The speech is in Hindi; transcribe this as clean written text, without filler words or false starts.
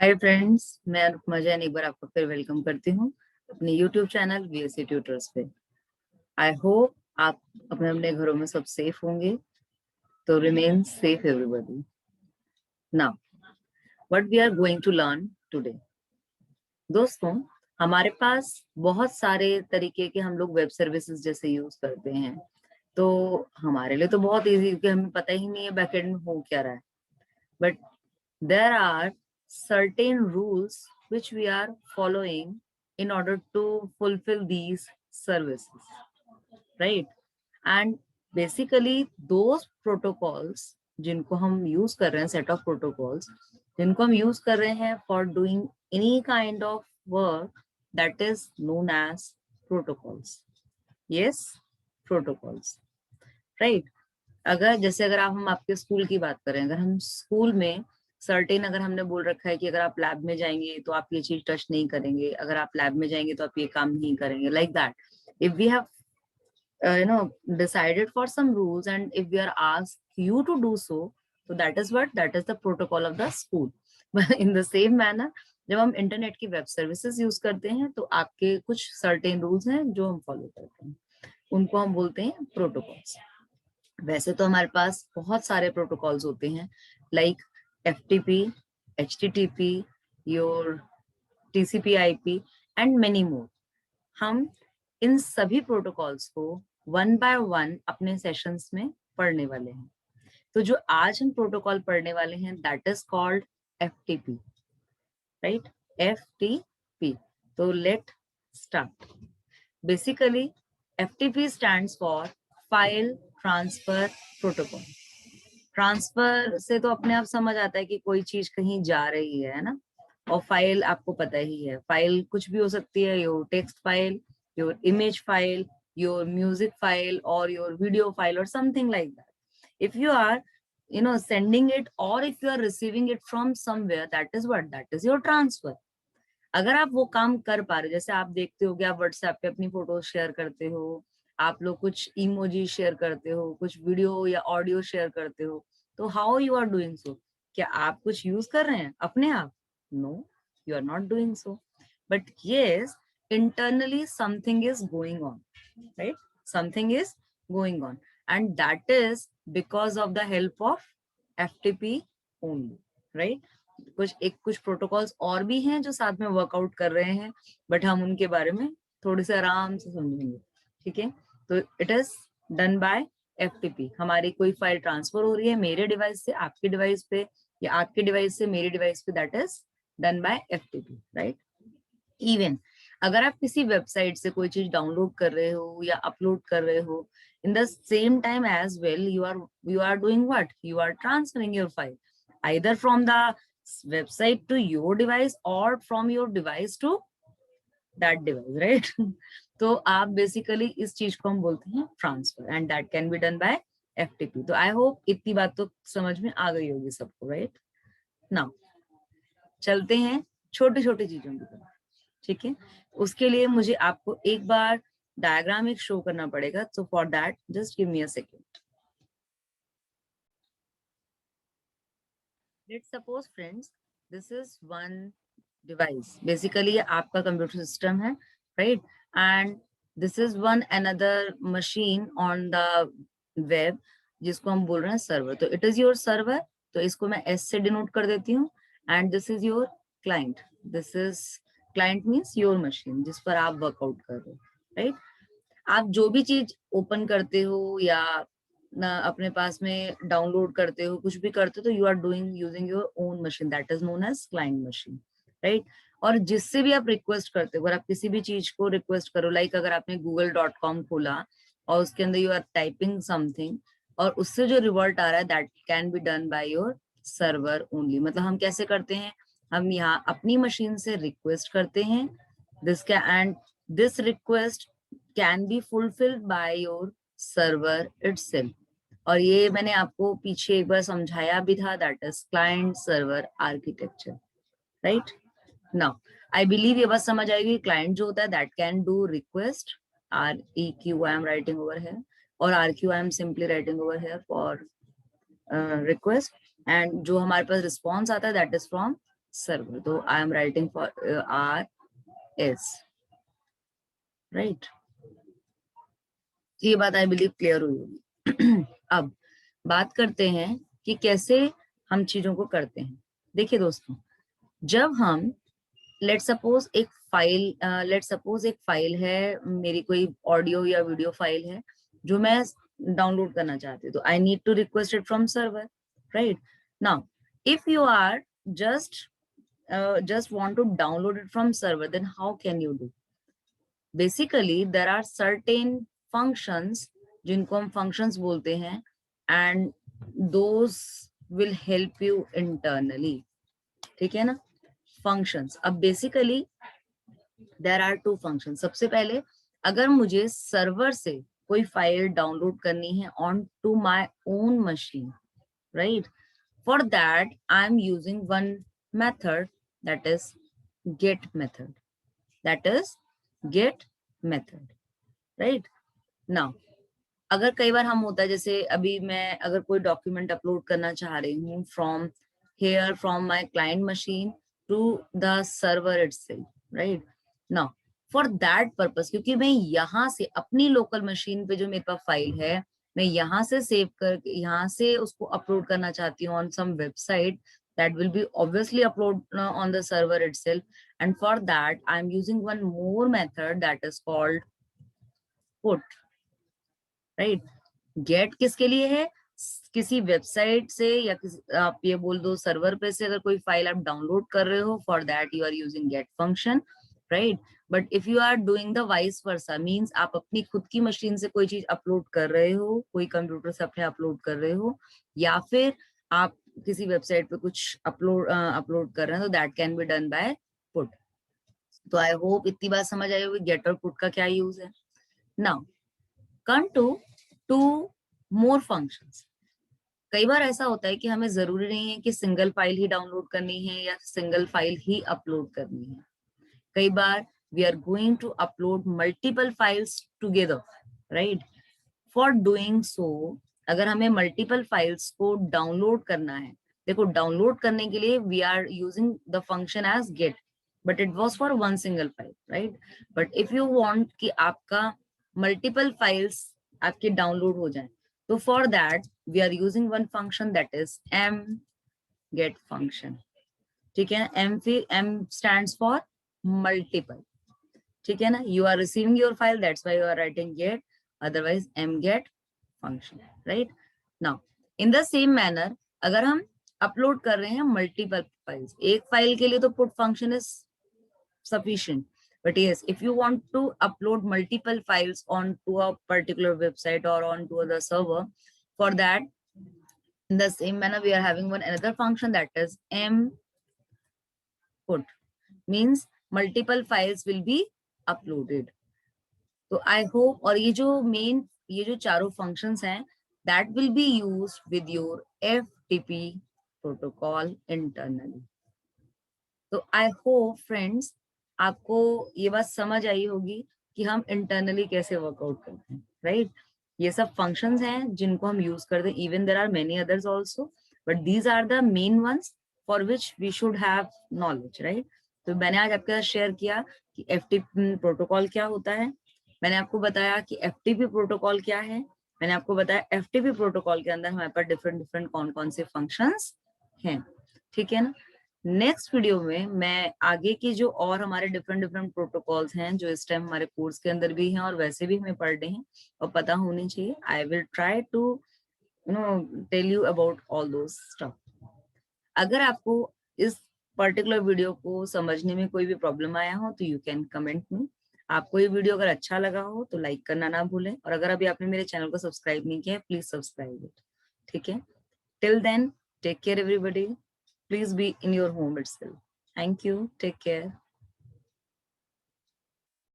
हाय फ्रेंड्स, मैं अनुपमा जैन एक बार आपको फिर वेलकम करती हूँ अपने यूट्यूब चैनल VSC ट्यूटर्स पे। आई होप आप अपने अपने घरों में सब सेफ होंगे। तो remain safe everybody. Now what we are going to learn today. दोस्तों, हमारे पास बहुत सारे तरीके के हम लोग वेब सर्विसेज जैसे यूज करते हैं। तो हमारे लिए तो बहुत इजी, क्योंकि हमें पता ही नहीं है बैकएंड में हो क्या रहा है। But there are certain rules which we are following in order to fulfill these services, right? And basically those protocols जिनको हम यूज कर रहे हैं, सेट ऑफ प्रोटोकॉल्स जिनको हम यूज कर रहे हैं for doing any kind of work, that is known as protocols. Yes, protocols, right. अगर हम आपके स्कूल की बात करें, अगर हम स्कूल में सर्टेन, अगर हमने बोल रखा है कि अगर आप लैब में जाएंगे तो आप ये चीज टच नहीं करेंगे, अगर आप लैब में जाएंगे तो आप ये काम नहीं करेंगे, like that. If we have decided for some rules and if we are asked you to do so that is the protocol of the school. In the same manner, जब हम इंटरनेट की वेब सर्विसेज यूज करते हैं तो आपके कुछ सर्टेन रूल्स हैं जो हम फॉलो करते हैं, उनको हम बोलते हैं प्रोटोकॉल्स। वैसे तो हमारे पास बहुत सारे प्रोटोकॉल्स होते हैं, like FTP, HTTP, your TCP/IP and many more. हम इन सभी प्रोटोकॉल्स को वन बाय वन अपने सेशंस में पढ़ने वाले हैं। तो जो आज हम प्रोटोकॉल पढ़ने वाले हैं that is called FTP, right? FTP। तो let start. Basically FTP stands for file transfer protocol. Transfer से तो अपने आप समझ आता है कि कोई चीज कहीं जा रही है ना। और फाइल आपको पता ही है, फाइल कुछ भी हो सकती है, your text file, your image file, your music file और योर वीडियो फाइल और something like that. If you are sending it or if you are receiving it from somewhere, that is your transfer। अगर आप वो काम कर पा रहे, जैसे आप देखते हो कि आप व्हाट्सएप पे अपनी फोटो शेयर करते हो, आप लोग कुछ इमोजी शेयर करते हो, कुछ वीडियो या ऑडियो शेयर करते हो, तो how you are doing so? क्या आप कुछ यूज कर रहे हैं अपने आप? No, you are not doing so. But yes, internally something is going on, right? Something is going on, and that is because of the help of FTP only, right? कुछ प्रोटोकॉल्स और भी हैं जो साथ में वर्कआउट कर रहे हैं, बट हम उनके बारे में थोड़े से आराम से समझेंगे, ठीक है? तो it is done by FTP। हमारी कोई फाइल ट्रांसफर हो रही है मेरे डिवाइस से आपके डिवाइस पे या आपके डिवाइस से मेरे डिवाइस पे, that is done by FTP, right? Even अगर आप किसी वेबसाइट से कोई चीज डाउनलोड कर रहे हो या अपलोड कर रहे हो, in the same time as well you are doing what? You are transferring your file either from the website to your device or from your device to that device, right? तो आप बेसिकली इस चीज को हम बोलते हैं transfer, and that can be done by FTP। तो आई होप इतनी बात तो समझ में आ गई होगी सबको, राइट? नाउ चलते हैं छोटी छोटी चीजों की तरफ, ठीक है? उसके लिए मुझे आपको एक बार डायग्राम एक शो करना पड़ेगा, so for that just give me a second. Let's suppose friends, this is one device. Basically आपका कंप्यूटर सिस्टम है, right? And this is one another machine on the web जिसको हम बोल रहे हैं सर्वर। तो इट इज योर सर्वर, तो इसको मैं S से डिनोट कर देती हूँ। And this is your client. This is client means your machine जिस पर आप वर्कआउट कर रहे हो, राइट? आप जो भी चीज ओपन करते हो या ना अपने पास में डाउनलोड करते हो, कुछ भी करते हो, तो you are doing using your own machine, that is known as client machine, right? और जिससे भी आप रिक्वेस्ट करते हो, अगर आप किसी भी चीज को रिक्वेस्ट करो, लाइक अगर आपने google.com खोला और उसके अंदर यू आर टाइपिंग समथिंग और उससे जो रिवर्ट आ रहा है that can be done by your server only. मतलब हम कैसे करते हैं, हम यहाँ अपनी मशीन से रिक्वेस्ट करते हैं, this and this request can be fulfilled by your server itself. और ये मैंने आपको पीछे एक बार समझाया भी था, that is client server architecture, right? Now I believe ये बात समझ आएगी। क्लाइंट जो होता है that can do request, REQ I am writing over here, और RQ I am simply writing over here for request. And जो हमारे पास रिस्पॉन्स आता है दैट इज फ्रॉम server. तो I am writing for RS, right? ये बात आई बिलीव क्लियर हुई होगी। अब बात करते हैं कि कैसे हम चीजों को करते हैं। देखिए दोस्तों, जब हम लेट सपोज एक फाइल है, मेरी कोई ऑडियो या वीडियो फाइल है जो मैं डाउनलोड करना चाहती हूँ, तो I need to request it from server, right? Now if you are just just want to download it from server, then how can you do? Basically there are certain functions जिनको हम functions बोलते हैं, and those will help you internally, ठीक है ना? functions, अब basically there are two functions. सबसे पहले अगर मुझे सर्वर से कोई फाइल डाउनलोड करनी है on to my own machine, right? For that I am using one method, that is get method. That is get method, right? Now अगर कई बार हम होता है, जैसे अभी मैं अगर कोई डॉक्यूमेंट अपलोड करना चाह रही हूँ from here from my client machine to the server itself, right? Now for that purpose, क्योंकि मैं यहाँ से अपनी लोकल मशीन पे जो मेरे पास फाइल है, मैं यहाँ से सेव करके यहाँ से उसको अपलोड करना चाहती हूँ on some website that will be obviously upload on the server itself, and for that I am using one more method that is called put, right? Get किसके लिए है? किसी वेबसाइट से या आप ये बोल दो सर्वर पे से अगर कोई फाइल आप डाउनलोड कर रहे हो, for that you are using get function, right? But if you are doing the vice versa, means आप अपनी खुद की मशीन से कोई चीज अपलोड कर रहे हो, कोई कंप्यूटर से अपने अपलोड कर रहे हो, या फिर आप किसी वेबसाइट पे कुछ अपलोड कर रहे हैं, तो that can be done buy put. तो आई होप इतनी बात समझ आई होगी गेट और पुट का क्या यूज है। Now come to two more functions. कई बार ऐसा होता है कि हमें जरूरी नहीं है कि सिंगल फाइल ही डाउनलोड करनी है या सिंगल फाइल ही अपलोड करनी है। कई बार we are going to upload multiple files together, right? For doing so, अगर हमें मल्टीपल फाइल्स को डाउनलोड करना है, देखो डाउनलोड करने के लिए we are using the function as get, but it was for one single file, right? But if you want कि आपका मल्टीपल फाइल्स आपके डाउनलोड हो जाए, तो for that we are using one function that is M get function, ठीक है? एम फिर एम स्टैंड्स फॉर मल्टीपल, ठीक है ना? You are receiving your file, that's why you are writing get, otherwise m get function, right? Now in the same manner, अगर हम अपलोड कर रहे हैं मल्टीपल फाइल्स, एक फाइल के लिए तो put function is sufficient, but yes, if you want to upload multiple files onto a particular website or onto the server, for that in the same manner we are having one another function that is m put, means multiple files will be uploaded. तो आई होप, और ये जो चारों फंक्शंस हैं that will be used with your FTP protocol internally. तो आई होप फ्रेंड्स आपको ये बात समझ आई होगी कि हम इंटरनली कैसे वर्कआउट करते हैं, राइट? ये सब फंक्शंस हैं जिनको हम यूज करते हैं, even there are many others also, but these are the main ones for which we should have knowledge, right? तो मैंने आज आपके साथ शेयर किया कि एफटीपी प्रोटोकॉल क्या होता है, मैंने आपको बताया कि एफटीपी प्रोटोकॉल क्या है, मैंने आपको बताया एफटीपी प्रोटोकॉल के अंदर हमारे पास डिफरेंट कौन कौन से फंक्शंस हैं, ठीक है ना? नेक्स्ट वीडियो में मैं आगे की जो और हमारे डिफरेंट प्रोटोकॉल्स हैं जो इस टाइम हमारे कोर्स के अंदर भी हैं और वैसे भी हमें पढ़ने हैं और पता होनी चाहिए, I will try to tell you about all those stuff. अगर आपको इस पर्टिकुलर वीडियो को समझने में कोई भी प्रॉब्लम आया हो तो यू कैन कमेंट मी। आपको ये वीडियो अगर अच्छा लगा हो तो लाइक करना ना भूलें, और अगर अभी आपने मेरे चैनल को सब्सक्राइब नहीं किया है प्लीज सब्सक्राइब इट, ठीक है? Till then take care everybody, please be in your home itself. Thank you, take care.